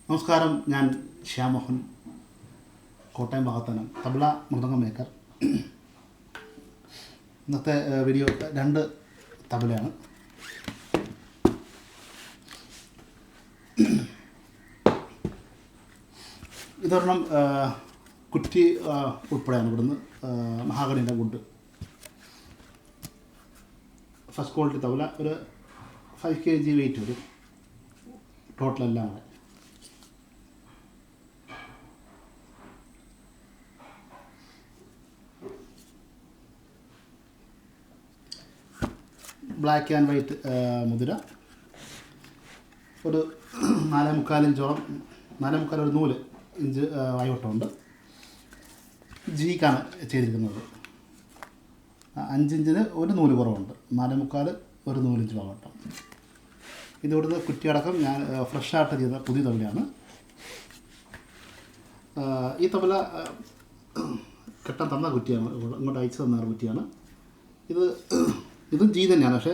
നമസ്കാരം, ഞാൻ ശ്യാം മോഹൻ, കോട്ടയം ഭാഗത്താണ്, തബല മൃദംഗ മേക്കർ. ഇന്നത്തെ വീഡിയോ 2 തബലയാണ്. ഇതൊരെണ്ണം കുറ്റി ഉൾപ്പെടെയാണ് ഇവിടുന്ന് മഹാഗണിയുടെ വുഡ്. ഫസ്റ്റ് ക്വാളിറ്റി തബല, ഒരു 5 kg വെയിറ്റ് വരും ടോട്ടലെല്ലാം കൂടെ. ബ്ലാക്ക് ആൻഡ് വൈറ്റ് മുതിര, ഒരു 4.25 ഇഞ്ചോളം, 4.25 ഒരു 1 ഇഞ്ച് വയോട്ടമുണ്ട്. ജീക്കാണ് ചെയ്തിരിക്കുന്നത്. 5 ഇഞ്ചിന് ഒരു നൂല് കുറവുണ്ട്, 4.25 ഒരു 1 ഇഞ്ച് വയോട്ടം. ഇതിവിടുന്ന് കുറ്റിയടക്കം ഞാൻ ഫ്രഷായിട്ട് ചെയ്ത പുതിയ തബലയാണ്. ഈ തബല കെട്ടാൻ തന്ന കുറ്റിയാണ്, ഇങ്ങോട്ട് അയച്ചു തന്ന കുറ്റിയാണ്. ഇതും ജി തന്നെയാണ്, പക്ഷേ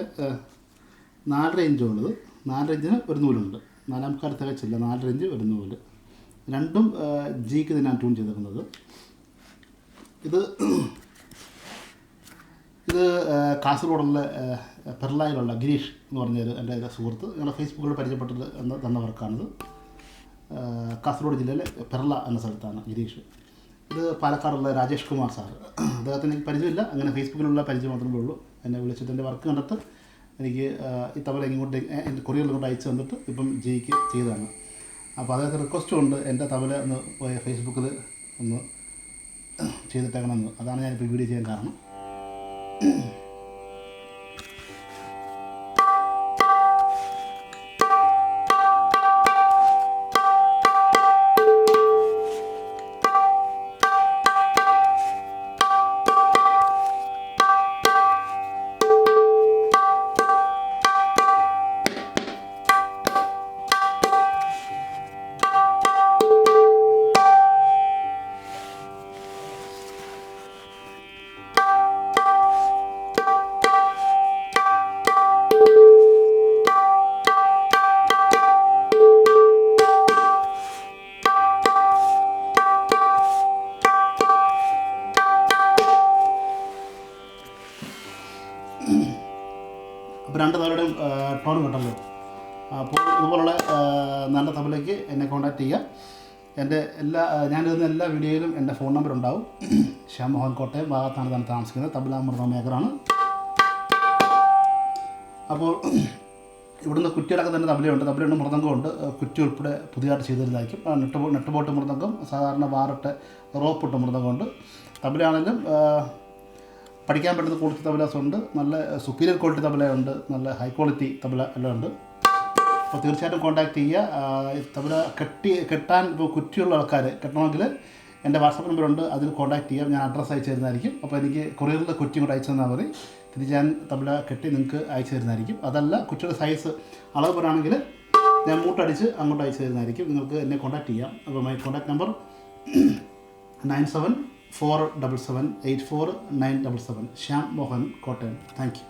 4.5 ഇഞ്ചുള്ളത്. 4 ഇഞ്ചിന് ഒരു നൂലുണ്ട്, 4.25 തികച്ചില്ല, 4 ഇഞ്ച് ഒരു നൂല്. രണ്ടും ജിക്ക് തന്നെയാണ് ട്യൂൺ ചെയ്തിരിക്കുന്നത്. ഇത് കാസർഗോഡുള്ള പെർളയിലുള്ള ഗിരീഷ് എന്ന് പറഞ്ഞൊരു എൻ്റെ സുഹൃത്ത്, ഞങ്ങളുടെ ഫേസ്ബുക്കിൽ പരിചയപ്പെട്ടിട്ട് തന്ന വർക്കാണിത്. കാസർഗോഡ് ജില്ലയിലെ പെർള എന്ന സ്ഥലത്താണ് ഗിരീഷ്. ഇത് പാലക്കാടുള്ള രാജേഷ് കുമാർ സാർ, അദ്ദേഹത്തിന് എനിക്ക് പരിചയമില്ല, അങ്ങനെ ഫേസ്ബുക്കിലുള്ള പരിചയം മാത്രമേ ഉള്ളൂ. എന്നെ വിളിച്ചിട്ട് എൻ്റെ വർക്ക് കണ്ടിട്ട് എനിക്ക് ഈ തബല ഇങ്ങോട്ട് എൻ്റെ കൊറിയറിൽ ഇങ്ങോട്ട് അയച്ചു തന്നിട്ട് ഇപ്പം ജിക്ക് ചെയ്തതാണ്. അപ്പോൾ അദ്ദേഹത്തിന് റിക്വസ്റ്റും ഉണ്ട്, എൻ്റെ തബല ഒന്ന് ഫേസ്ബുക്കിൽ ഒന്ന് ചെയ്തിട്ടേക്കണമെന്ന്. അതാണ് ഞാനിപ്പോൾ വീഡിയോ ചെയ്യാൻ കാരണം. അപ്പോൾ 2 തബലയുടെയും ടോൺ കിട്ടല്ലോ. അപ്പോൾ ഇതുപോലുള്ള നല്ല തബലയ്ക്ക് എന്നെ കോൺടാക്റ്റ് ചെയ്യുക. ഞാനിടുന്ന എല്ലാ വീഡിയോയിലും എൻ്റെ ഫോൺ നമ്പർ ഉണ്ടാവും. ശ്യാം മോഹൻ, കോട്ടയം ഭാഗത്താണ് തന്നെ താമസിക്കുന്നത്. തബല മൃദംഗ മേക്കറാണ്. അപ്പോൾ ഇവിടുന്ന് കുറ്റിയടക്കം തന്നെ തബലയുണ്ട്, മൃദംഗമുണ്ട്. കുറ്റി ഉൾപ്പെടെ പുതിയതായിട്ട് ചെയ്തിരുന്നതായിരിക്കും. നെട്ട് ബോട്ട് മൃദംഗം, സാധാരണ വാറിട്ട് റോപ്പിട്ട് മൃദംഗമുണ്ട്. തബലയാണെങ്കിലും പഠിക്കാൻ പറ്റുന്ന ക്വാളിറ്റി തബലാസ് ഉണ്ട്, നല്ല സുപ്പീരിയർ ക്വാളിറ്റി തബലയുണ്ട്, നല്ല ഹൈ ക്വാളിറ്റി തബല എല്ലാം ഉണ്ട്. അപ്പോൾ തീർച്ചയായിട്ടും കോൺടാക്റ്റ് ചെയ്യുക. തബല കെട്ടാൻ ഇപ്പോൾ കുറ്റിയുള്ള ആൾക്കാർ കെട്ടണമെങ്കിൽ എൻ്റെ വാട്സാപ്പ് നമ്പറുണ്ട്, അതിൽ കോൺടാക്റ്റ് ചെയ്യാം. ഞാൻ അഡ്രസ്സ് അയച്ചു തരുന്നതായിരിക്കും. അപ്പോൾ എനിക്ക് കൊറിയറിൽ കുറ്റി കൂടെ അയച്ചു തന്നാൽ മതി, തിരിച്ച് ഞാൻ തബല കെട്ടി നിങ്ങൾക്ക് അയച്ചു തരുന്നതായിരിക്കും. അതല്ല കുറ്റിയുടെ സൈസ് അളവ് പറയുകയാണെങ്കിൽ ഞാൻ മൂട്ടടിച്ച് അങ്ങോട്ട് അയച്ചു തരുന്നതായിരിക്കും. നിങ്ങൾക്ക് എന്നെ കോൺടാക്റ്റ് ചെയ്യാം. അപ്പോൾ my contact number 9747784977. Shyam Mohan, Kottayam. Thank U.